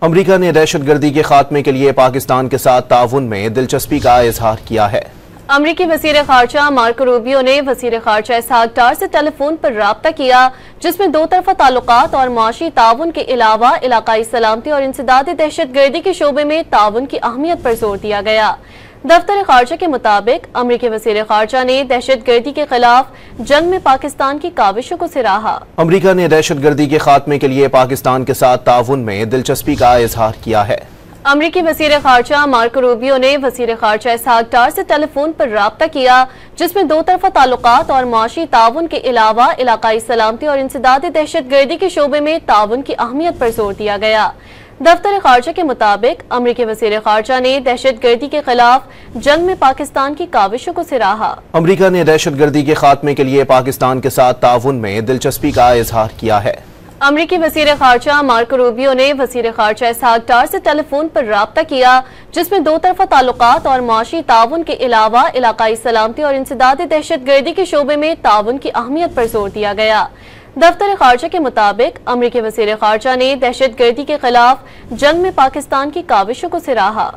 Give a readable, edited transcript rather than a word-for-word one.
अमरीका ने दहशतगर्दी के खात्मे के लिए पाकिस्तान के साथ ताउन में दिलचस्पी का इजहार किया है। अमरीकी वज़ीर ख़ारजा मार्को रूबियो ने वज़ीर ख़ारजा इसहाक डार से टेलीफोन पर राब्ता किया, जिसमें दो तरफा ताल्लुकात और माशी ताउन के अलावा इलाकाई सलामती और इंसदाद दहशतगर्दी के शोबे में ताउन की अहमियत पर जोर दिया गया। दफ्तर ख़ारजा के मुताबिक अमरीकी वज़ीर ख़ारजा ने दहशतगर्दी के खिलाफ जंग में पाकिस्तान की काविशों को सराहा। अमरीका ने दहशतगर्दी के खात्मे के लिए पाकिस्तान के साथ ताउन में दिलचस्पी का इजहार किया है। अमरीकी वज़ीर ख़ारजा मार्को रूबियो ने वज़ीर ख़ारजा इसहाक डार से टेलीफोन पर राब्ता किया, जिसमें दो तरफा ताल्लुकात और माशी ताउन के अलावा इलाकाई सलामती और इंसदाद दहशतगर्दी के शोबे में ताउन की अहमियत पर जोर दिया गया। दफ्तर ख़ारजा के मुताबिक अमरीकी वज़ीर ख़ारजा ने दहशतगर्दी के खिलाफ जंग में पाकिस्तान की काविशों को सराहा। अमरीका ने दहशतगर्दी के खात्मे के लिए पाकिस्तान के साथ ताउन में दिलचस्पी का इजहार किया है। अमरीकी वज़ीर ख़ारजा मार्को रूबियो ने वज़ीर ख़ारजा इसहाक डार से टेलीफोन पर राब्ता किया, जिसमें दो तरफा ताल्लुकात और माशी ताउन के अलावा इलाकाई सलामती और इंसदाद दहशतगर्दी के शोबे में ताउन की अहमियत पर जोर दिया गया। दफ्तर ख़ारजा के मुताबिक अमरीकी वज़ीर ख़ारजा ने दहशतगर्दी के खिलाफ जंग में पाकिस्तान की काविशों को सराहा।